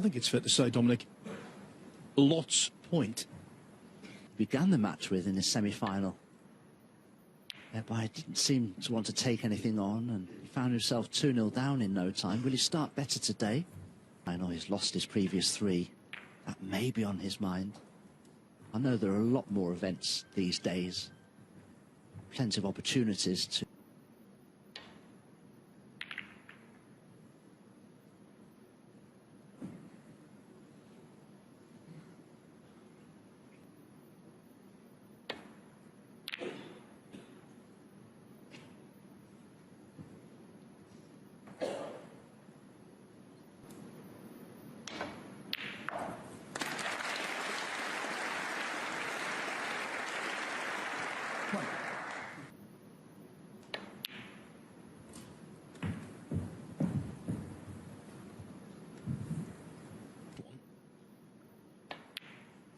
think it's fair to say, Dominic, Lott's point began the match with in his semi-final, whereby he didn't seem to want to take anything on, and he found himself 2-0 down in no time. Will he start better today? I know he's lost his previous 3. That may be on his mind. I know there are a lot more events these days. Plenty of opportunities to...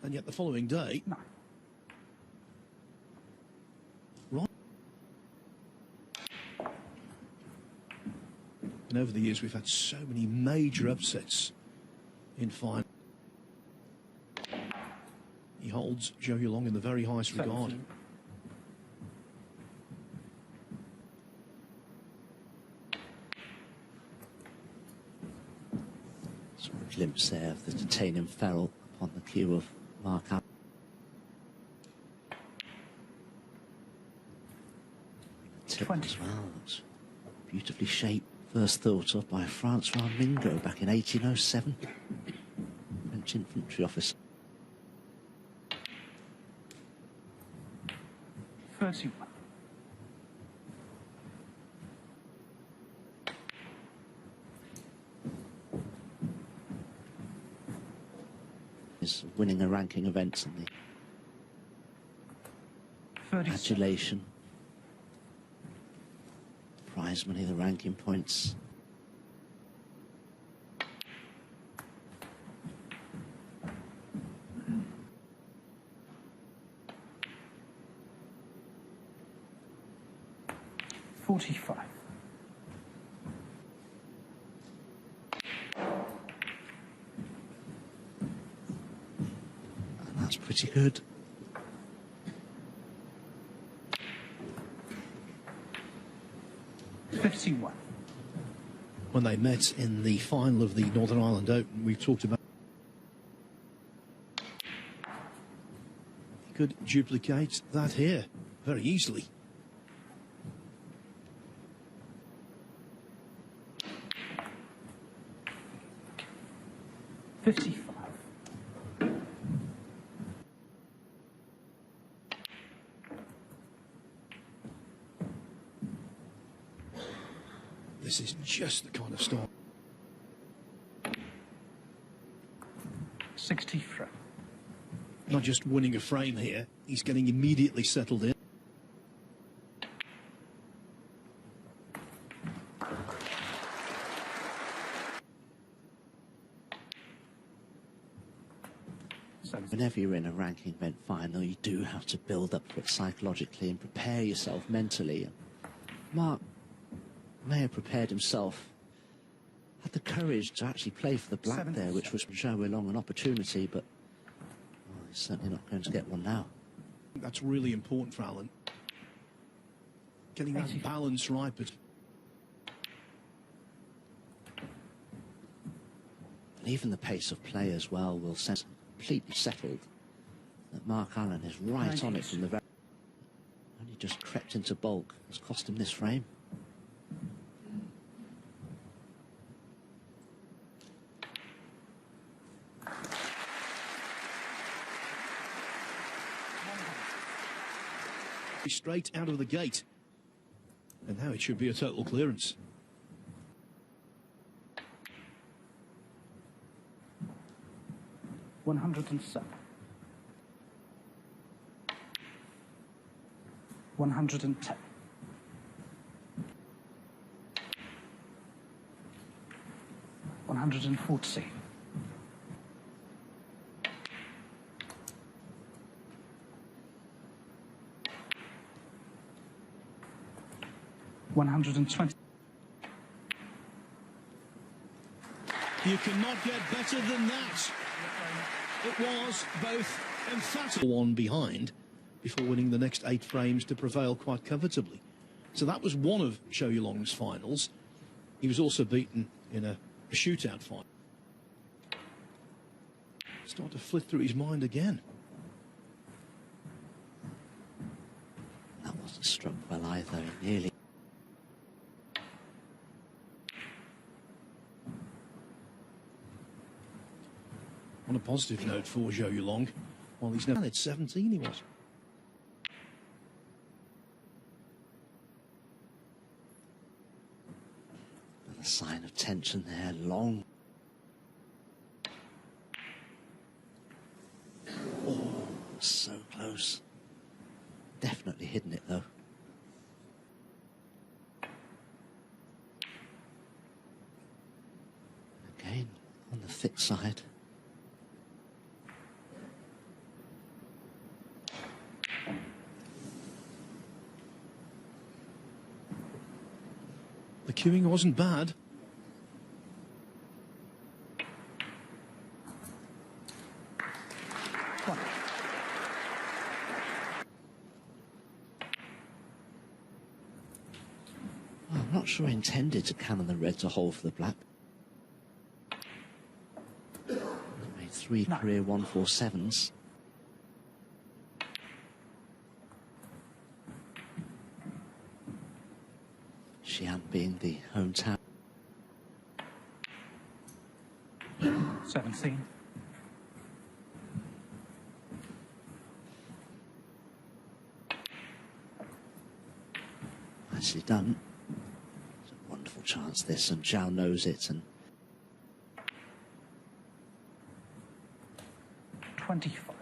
and yet the following day... No. Right. And over the years we've had so many major upsets in final. He holds Zhou Yuelong in the very highest regard. Sort of glimpse there of the titanium ferrule on the cue of Mark Allen. Tip as well, that's beautifully shaped. First thought of by Francois Mingo back in 1807. French infantry officer. 31. Is winning a ranking event and the adulation, prize money, the ranking points. $45. That's pretty good. $51. When they met in the final of the Northern Ireland Open, we talked about he could duplicate that here very easily. $55. This is just the kind of start. 63. Not just winning a frame here, he's getting immediately settled in. Whenever you're in a ranking event final, you do have to build up for it psychologically and prepare yourself mentally. Mark may have prepared himself, had the courage to actually play for the black there, which was Zhou Yuelong an opportunity, but he's certainly not going to get one now. That's really important for Alan. Getting that balance right, but... And even the pace of play as well will sense completely settled that Mark Allen is right on it from the very... Only just crept into bulk, has cost him this frame. Straight out of the gate. And now it should be a total clearance. $107. 110. 140. 120. You cannot get better than that. It was both emphatic. One behind before winning the next 8 frames to prevail quite comfortably. So that was one of Zhou Yuelong's finals. He was also beaten in a shootout fight. Start to flit through his mind again. That wasn't struck well either, nearly. On a positive note for Zhou Yuelong, while he's now at 17 he was. Another sign of tension there, long. Oh, so close. Definitely hidden it though. Again, on the thick side. The cueing wasn't bad. One. Well, I'm not sure I intended to cannon the red to hole for the black. Made 3 No. career 147s. Xi'an being the hometown. 17. Nicely done. It's a wonderful chance this, and Zhao knows it, and 25.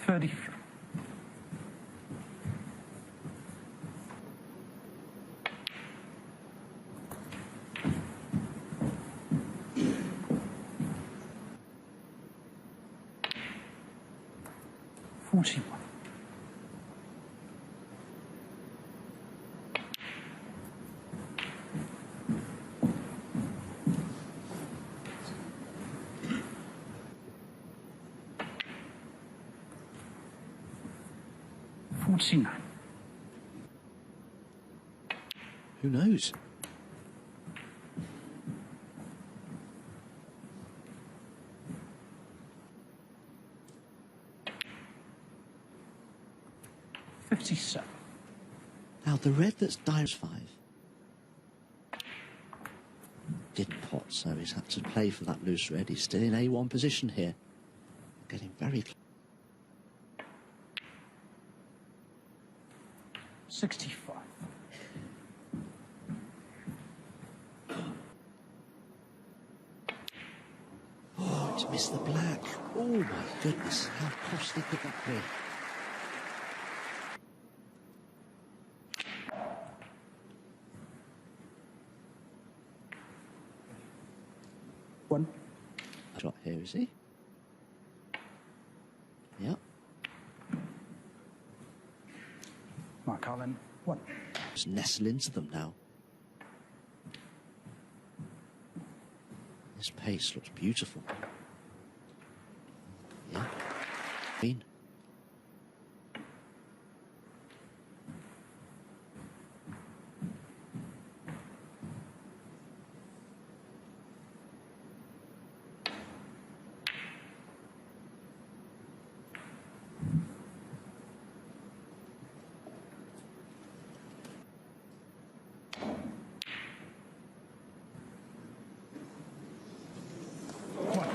$33. $41. $49. Who knows? $57. now the red that's Dyer's 5 didn't pot, so he's had to play for that loose red. He's still in A1 position here, getting very close. 65. Oh, it's missed the black. Oh my goodness, how costly could that be? One. Shot here, is he? Yep. Mark Allen. One. Just nestle into them now. This pace looks beautiful. Yeah. Green. One.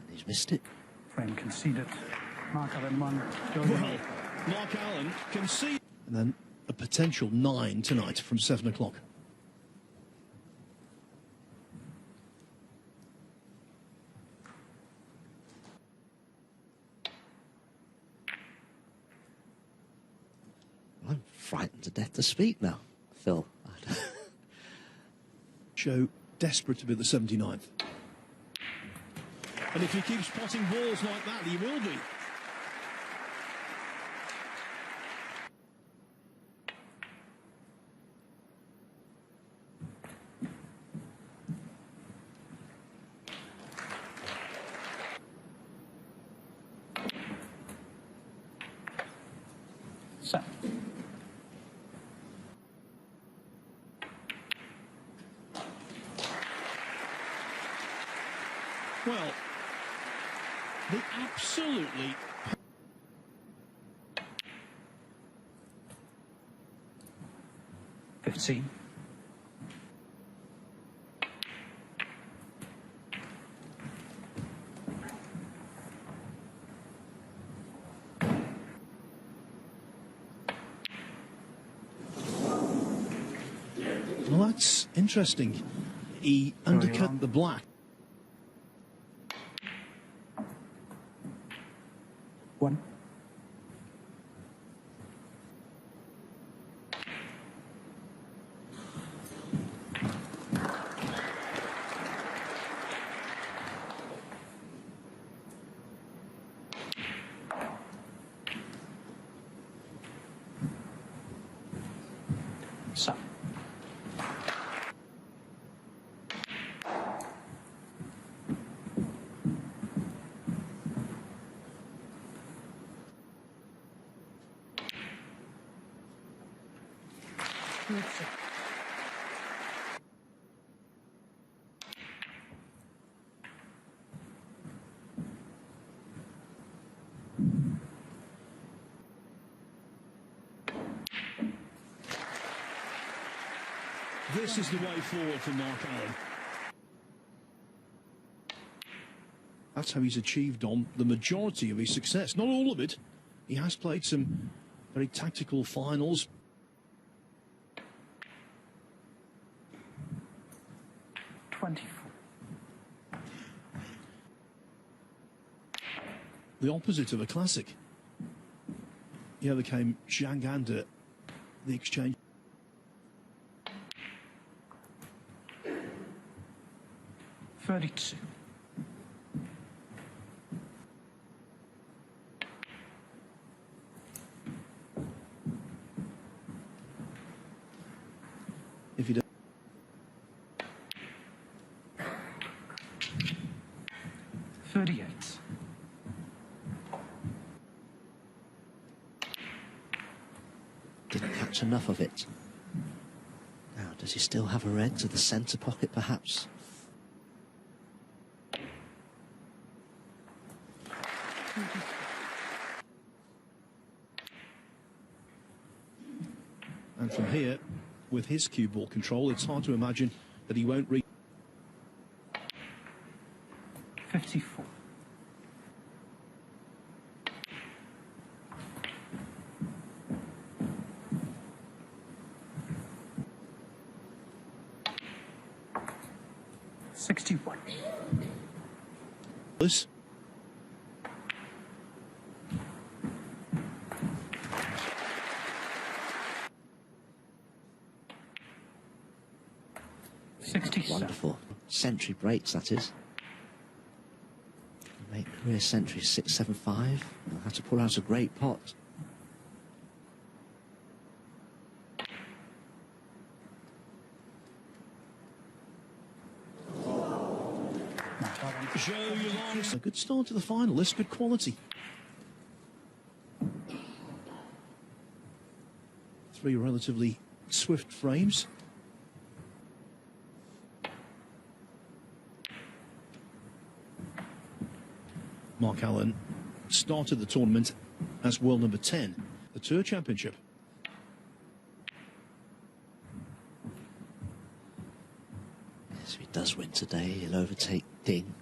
And he's missed it. Frame conceded. Mark Allen. One. Zhou Well, Yuelong. Mark Allen can see. And then a potential 9 tonight from 7 o'clock. I'm frightened to death to speak now, Phil. Zhou desperate to be the 79th. And if he keeps potting balls like that, he will be. Set. Well, the absolutely... $15. Well, that's interesting. He undercut the black. One. Set. This is the way forward for Mark Allen. That's how he's achieved on the majority of his success. Not all of it. He has played some very tactical finals. $24. The opposite of a classic. He overcame Zhang Anda, the exchange. $32. If he does. $38. Didn't catch enough of it. Now, does he still have a red to the centre pocket, perhaps? And from here, with his cue ball control, it's hard to imagine that he won't reach. 54. $61. This. Wonderful. Century breaks, that is. Make career century 675. They'll have to pull out a great pot. Zhou Yuelong. A good start to the final. This good quality. 3 relatively swift frames. Mark Allen started the tournament as world number 10, the Tour Championship. Yes, if he does win today, he'll overtake Ding.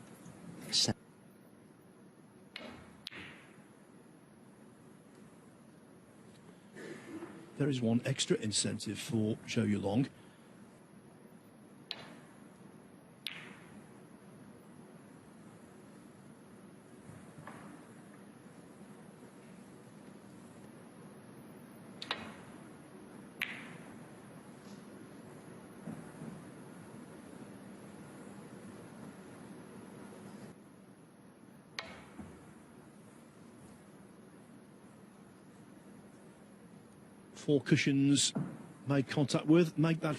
There is one extra incentive for Zhou Yuelong. 4 cushions made contact with, make that...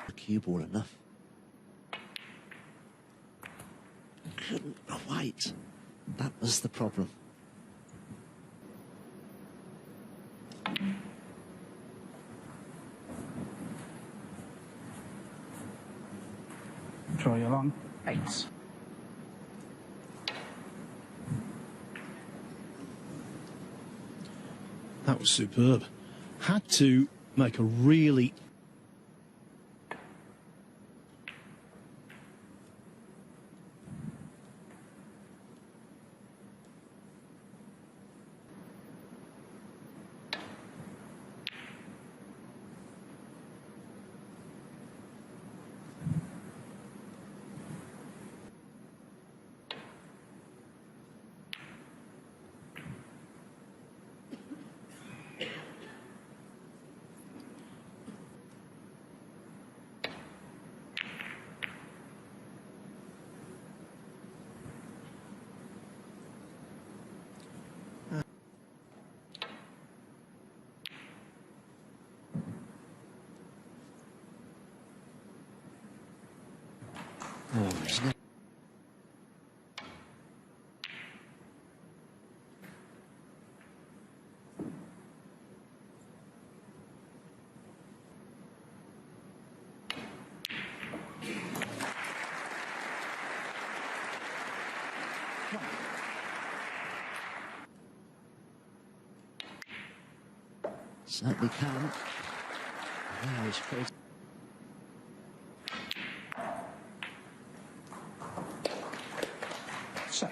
The cue ball enough. Couldn't quite. That was the problem. Zhou Yuelong, 8. That was superb. Had to make a really... Oh, isn't it? Certainly can. Now he's faced. So,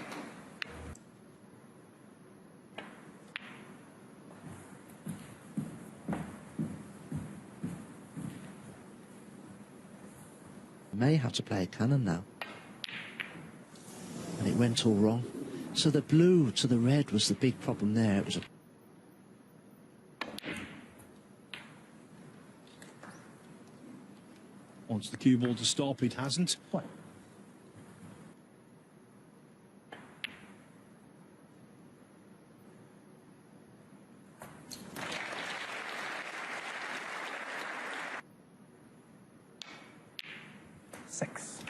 May have to play a cannon now. And it went all wrong. So the blue to the red was the big problem there. It was a... Wants the cue ball to stop, it hasn't. what? Six.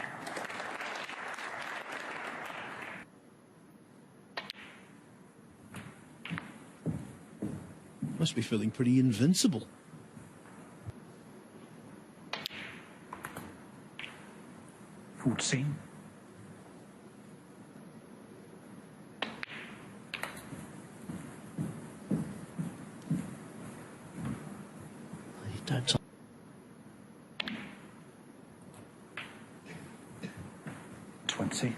Must be feeling pretty invincible. Fourteen. You don't... 20.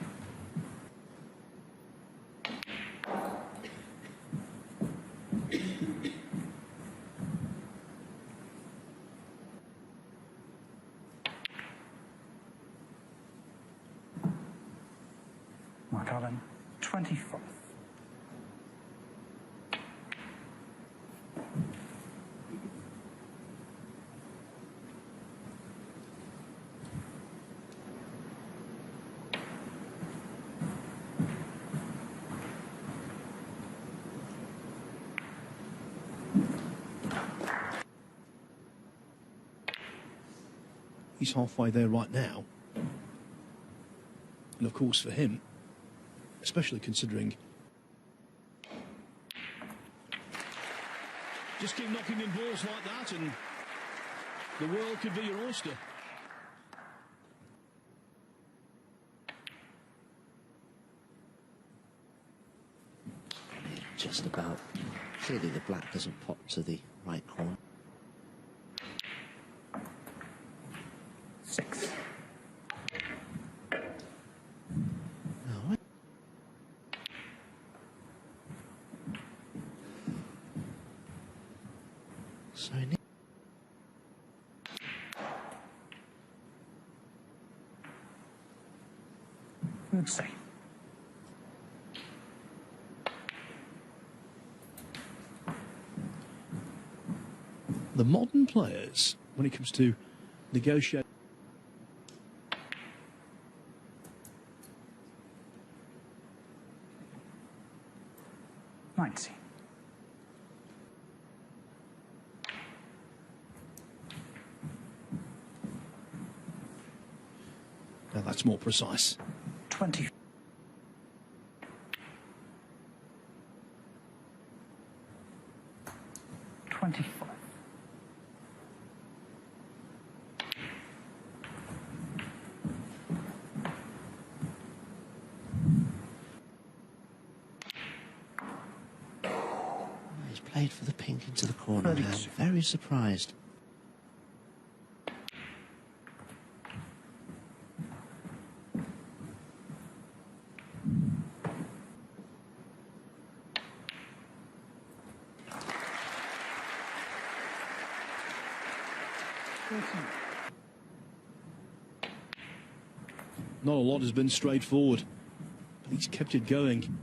Mark Allen, 24th. He's halfway there right now. And of course for him, especially considering... Just keep knocking in balls like that and the world could be your oyster. Just about. Clearly the black doesn't pop to the right corner. 6. Oh, so he needs... Let's see. The modern players, when it comes to negotiating, Now that's more precise. 20. 25. He's played for the pink into the corner now. 32. Very surprised. Not a lot has been straightforward, but he's kept it going.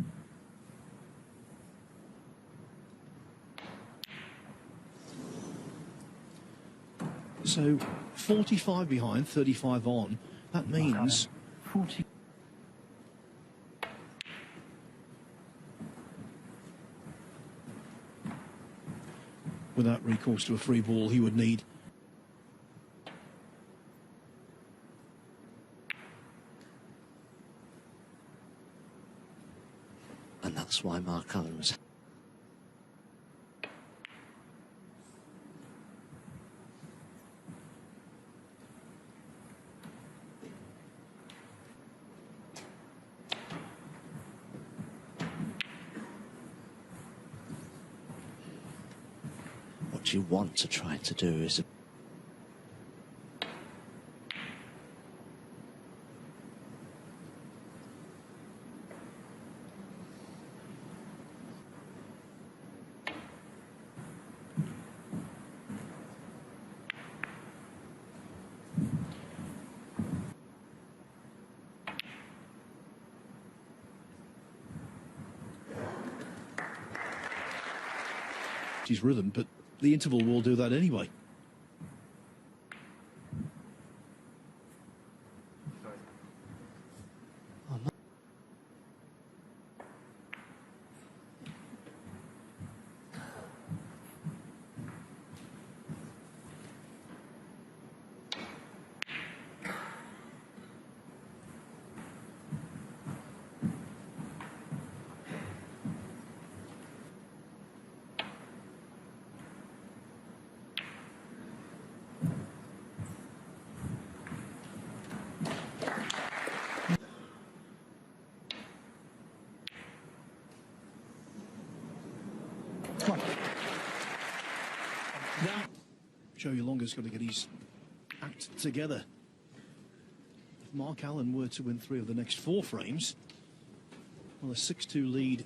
So 45 behind, 35 on. That means 40. without recourse to a free ball, he would need And that's why Mark Allen was... What you want to try to do is... his rhythm, but the interval will do that anyway. Now, Zhou Yuelong has got to get his act together. If Mark Allen were to win 3 of the next 4 frames, well, a 6-2 lead.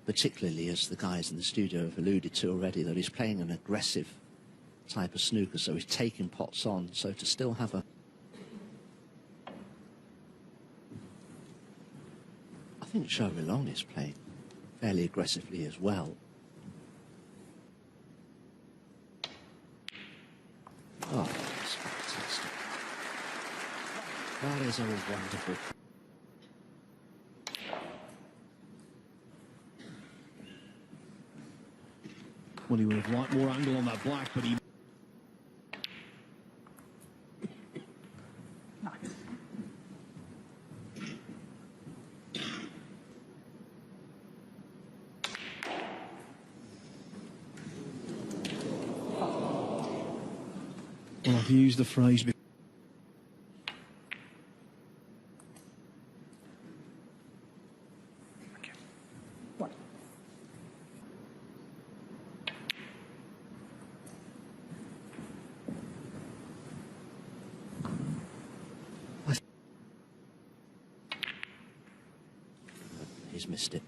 Particularly as the guys in the studio have alluded to already, that he's playing an aggressive type of snooker, so he's taking pots on, so to still have a... I think Zhou Yuelong is playing fairly aggressively as well. Oh, that's fantastic. That is all wonderful. Well, he would have liked more angle on that black, but he... Nice. Well, I've used the phrase before. Okay. 1. He's missed it.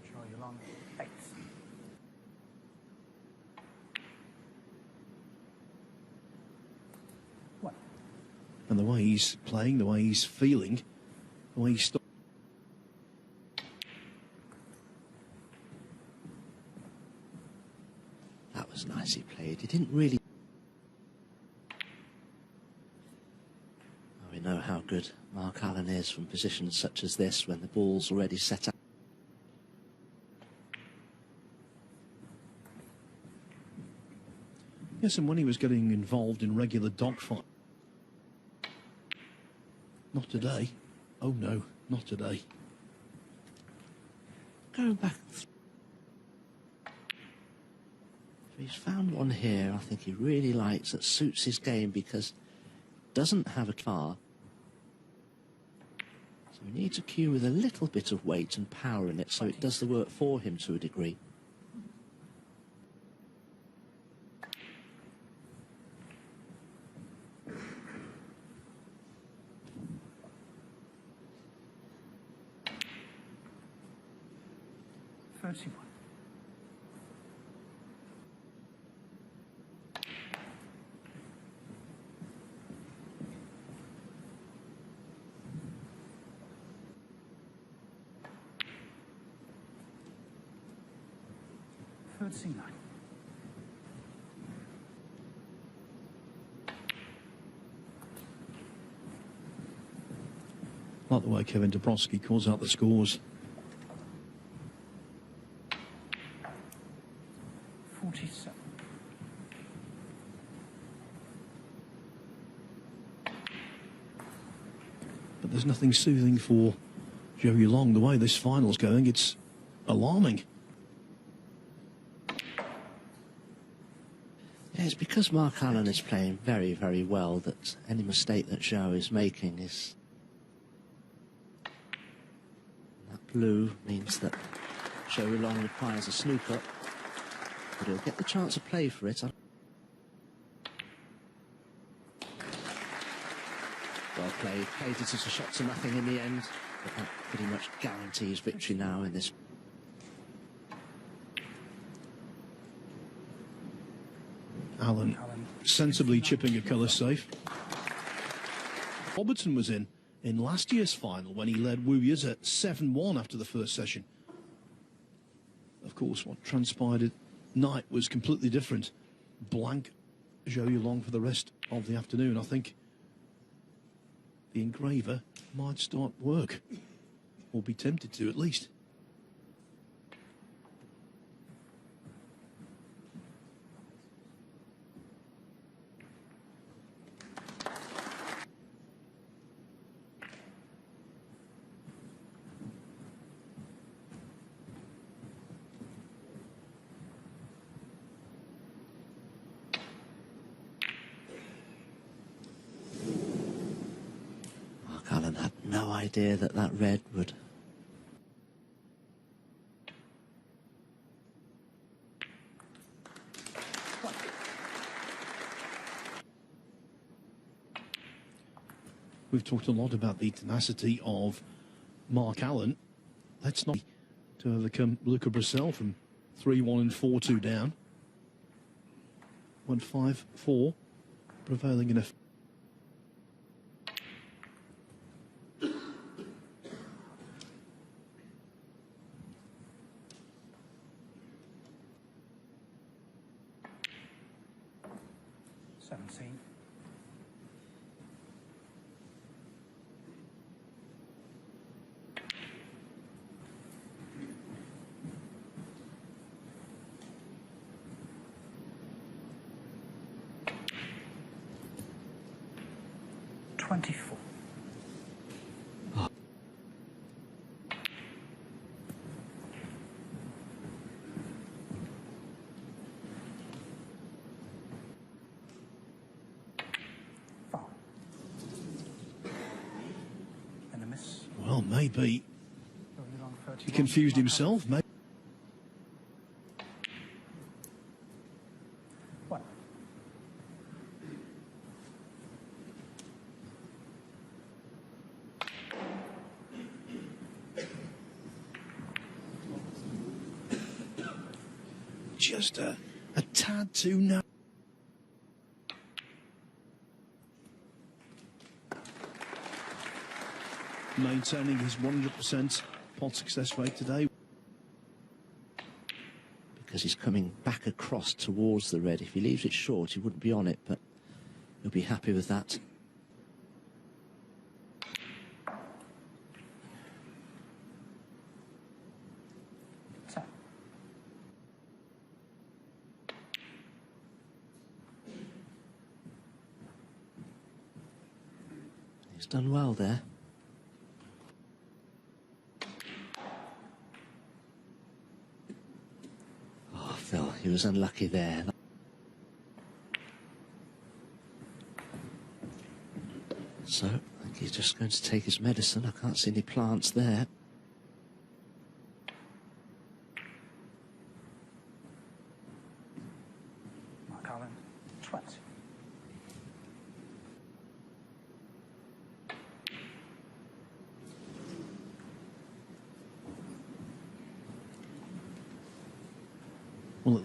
Zhou Yuelong. 8. And the way he's playing, the way he's feeling, the way he's... That was nice he played. He didn't really... We know how good Mark Allen is from positions such as this when the ball's already set up. Yes, and when he was getting involved in regular dogfight. Not today. Oh no, not today. Going back. He's found one here I think he really likes that suits his game because it doesn't have a car. So he needs a cue with a little bit of weight and power in it so it does the work for him to a degree. I like the way Kevin Dabrowski calls out the scores. 47. But there's nothing soothing for Zhou Yuelong. The way this final's going, it's alarming. Yeah, it's because Mark Allen is playing very, very well that any mistake that Zhou is making is... That blue means that Zhou Yuelong requires a snooker, but he'll get the chance to play for it. Well played. Played it as a shot to nothing in the end, but that pretty much guarantees victory now in this. Allen sensibly chipping a colour safe. Robertson was in last year's final when he led Wu Yize 7-1 after the first session. Of course, what transpired at night was completely different. Blank Zhou Yuelong for the rest of the afternoon. I think the engraver might start work, or be tempted to at least. Allen had no idea that that red would... We've talked a lot about the tenacity of Mark Allen. Let's not to overcome Luca Brissell from 3-1 and 4-2 down. Went 5-4, prevailing in a... Well, maybe he confused himself. Maybe. Just a tad too narrow. Maintaining his 100% pot success rate today. Because he's coming back across towards the red. If he leaves it short, he wouldn't be on it, but he'll be happy with that. He's done well there. Oh, Phil, he was unlucky there. So, I think he's just going to take his medicine. I can't see any plants there. Mark Allen, 20. Well,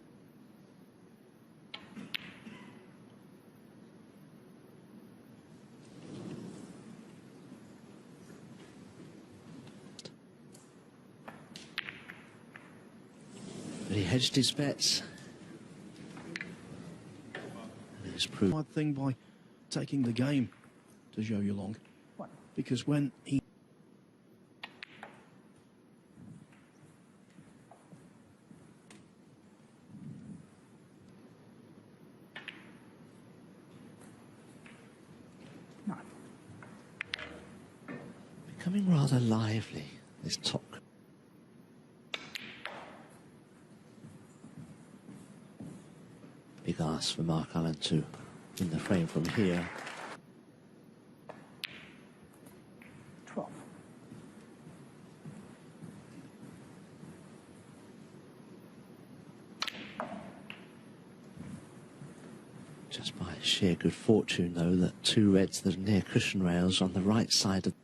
But he hedged his bets. And it was proved. hard thing by taking the game to Zhou Yuelong, One. because when he Nine. Becoming rather lively, this top. Big ask for Mark Allen to win the frame from here. 12. Just by sheer good fortune, though, that two reds that are near cushion rails on the right side of.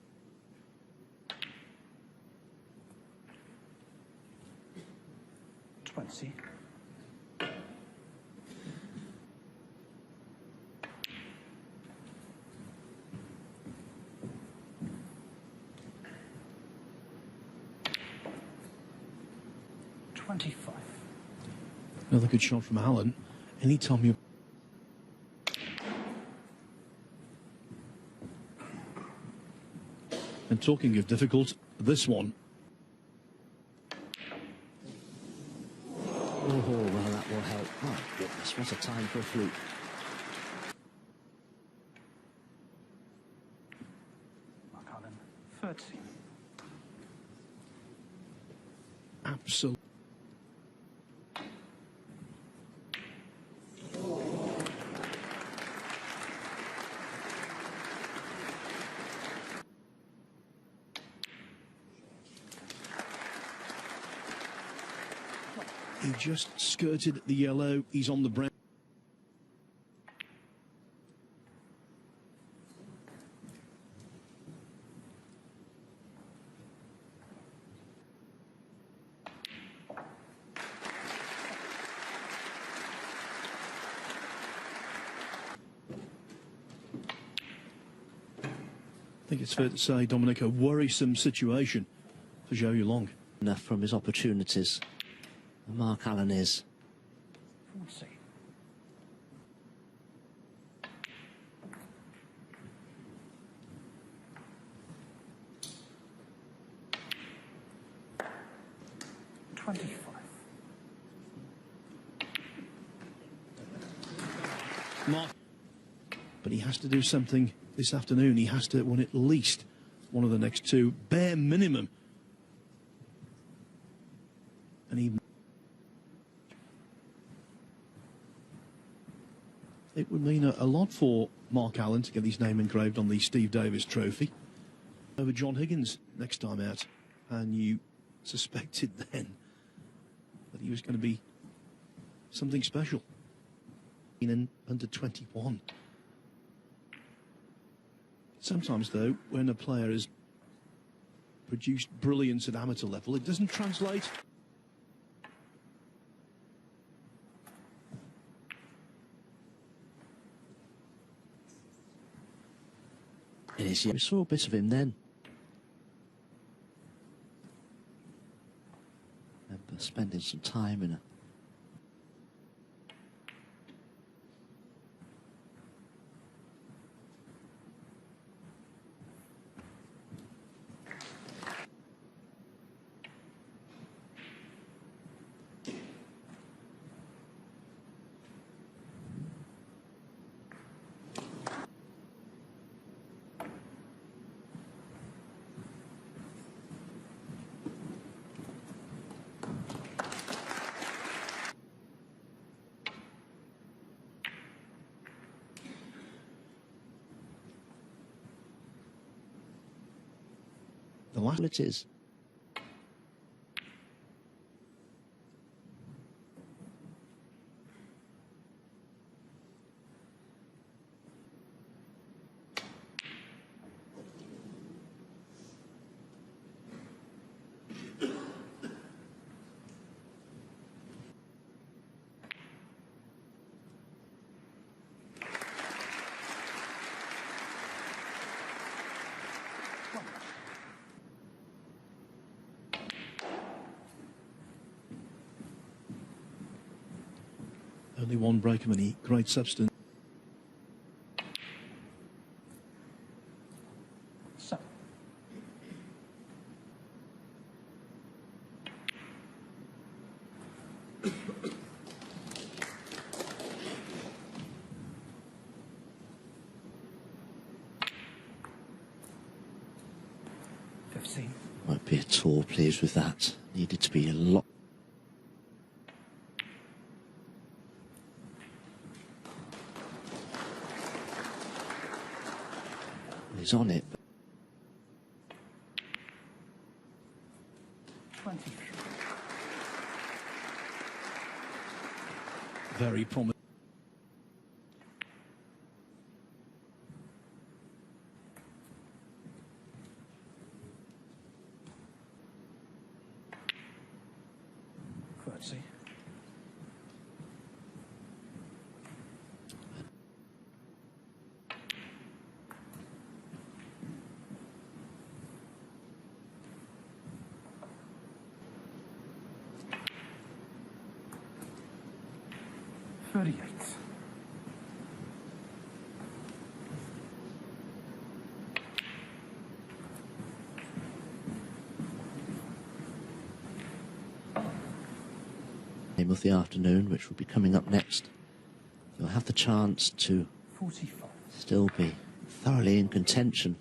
Twenty. $25. another good shot from Allen. Anytime you and talking of difficult, this one. Oh, well, that will help. My goodness, what a time for a fluke. Mark Allen, 13. Absolutely. He just skirted the yellow. He's on the brown. I think it's fair to say, Dominic, a worrisome situation for Zhou Yuelong. Enough from his opportunities. And Mark Allen is. 40. $25. Mark. But he has to do something this afternoon. He has to win at least one of the next two, bare minimum. And it would mean a lot for Mark Allen to get his name engraved on the Steve Davis Trophy over John Higgins next time out. And you suspected then that he was going to be something special in under 21. Sometimes, though, when a player has produced brilliance at amateur level, it doesn't translate. It is, yeah. We saw a bit of him then. Remember spending some time in a the last. Well, it is. Only one break of any great substance. 7. Won't be at all pleased with that. Needed to be a lot. He's on it. 23. Very promising. Curtsy. $38. Game of the afternoon, which will be coming up next. You'll have the chance to 45. still be thoroughly in contention.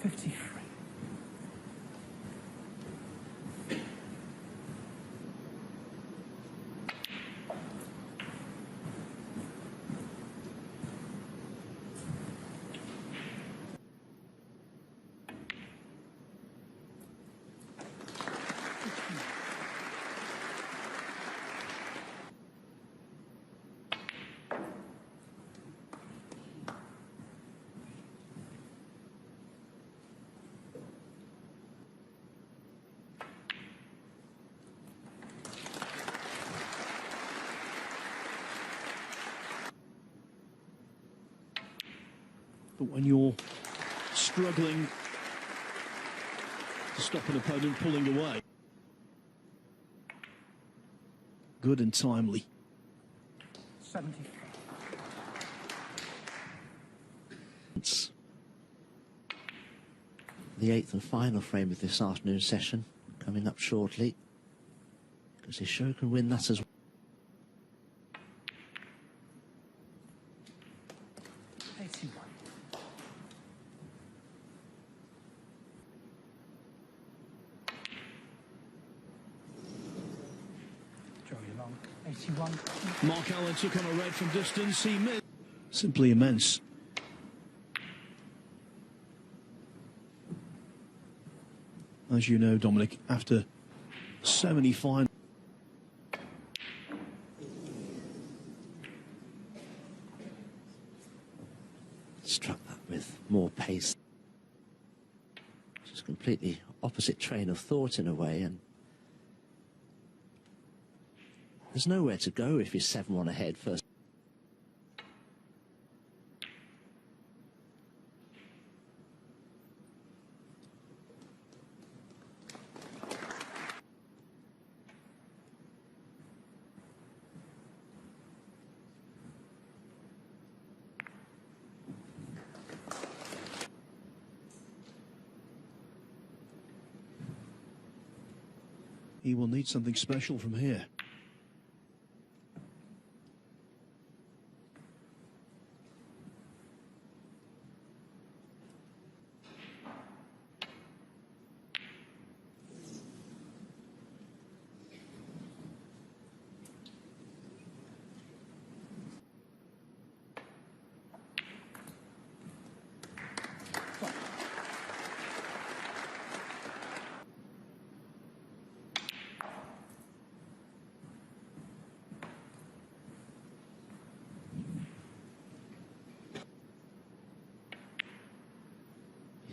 $53. But when you're struggling to stop an opponent pulling away, good and timely. 70. It's the 8th and final frame of this afternoon session coming up shortly, because his show can win that as well. 81. Zhou Yuelong, 81. Mark Allen took on a red from distance. He missed. Simply immense. As you know, Dominic, after so many finals, Struck that with more pace. Just completely opposite train of thought in a way, and there's nowhere to go if he's 7-1 ahead first. he will need something special from here.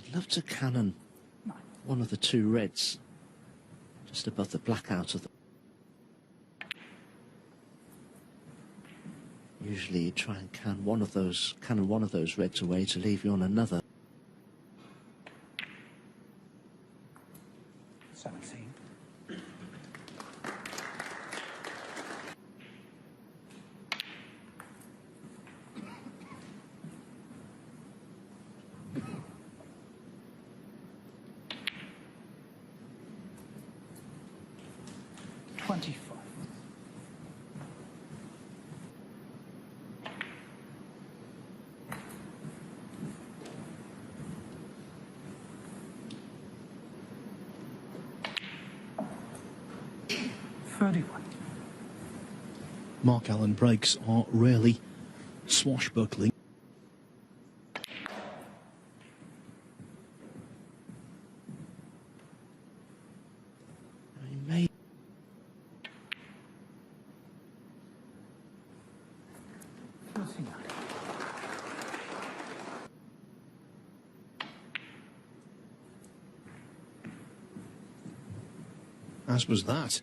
I'd love to cannon one of the two reds just above the blackout of the... Usually you try and cannon one of those reds away to leave you on another. 17. Mark Allen breaks are rarely swashbuckling. He may... As was that.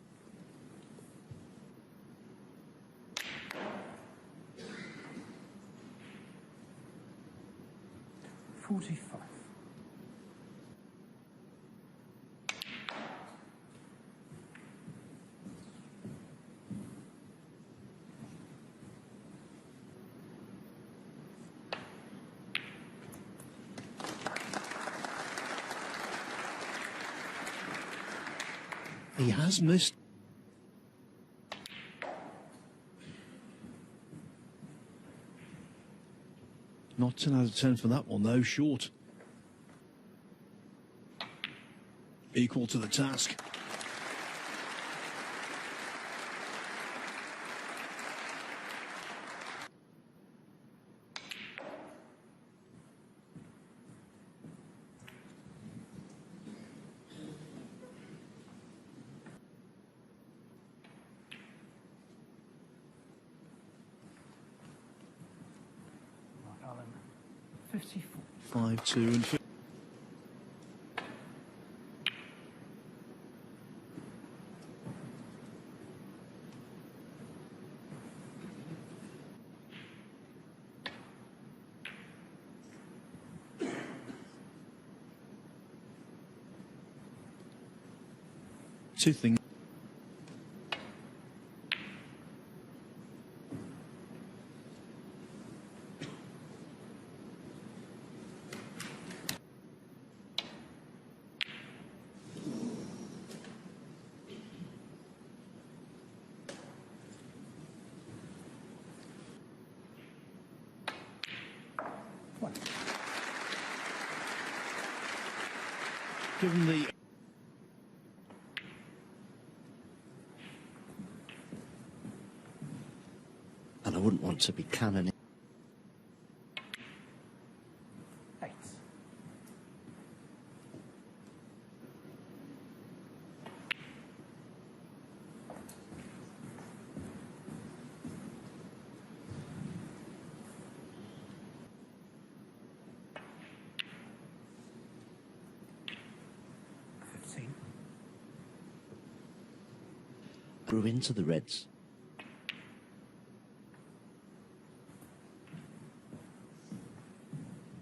He has missed. Not 10 out of 10 for that one, though. Short. Equal to the task. Mark Allen, 54. 5-2 and 50. Two things. Given the And I wouldn't want to be cannoning. 8. Grew into the reds.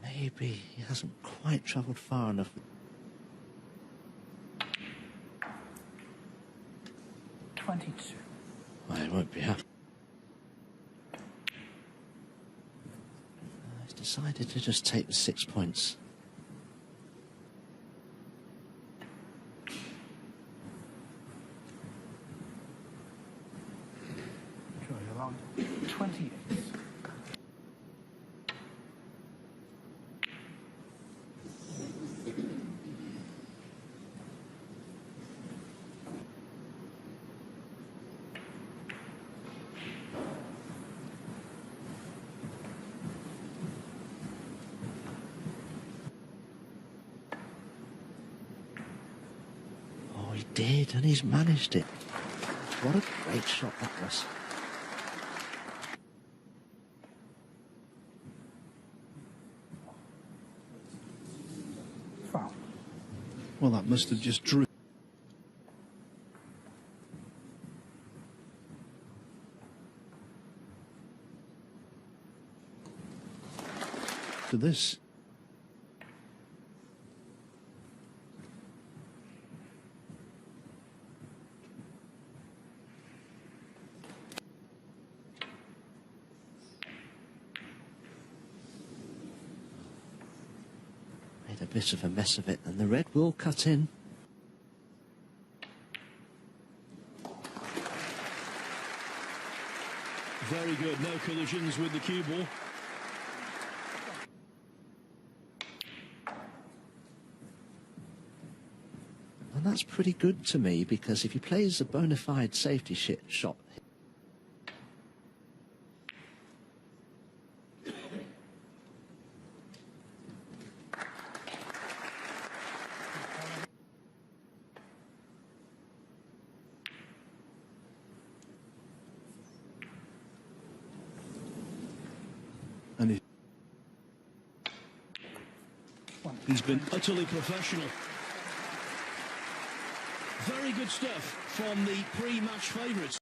Maybe he hasn't quite travelled far enough. 22. Well, he won't be happy. He's decided to just take the 6 points. Zhou Yuelong, 28. Oh, he did, and he's managed it. What a great shot that was. Foul. Well, that must have just drew to this. Made a bit of a mess of it, and the red will cut in. Very good, no collisions with the cue ball. And that's pretty good to me, because if he plays a bona fide safety shot, And he's been utterly professional. Very good stuff from the pre-match favourites.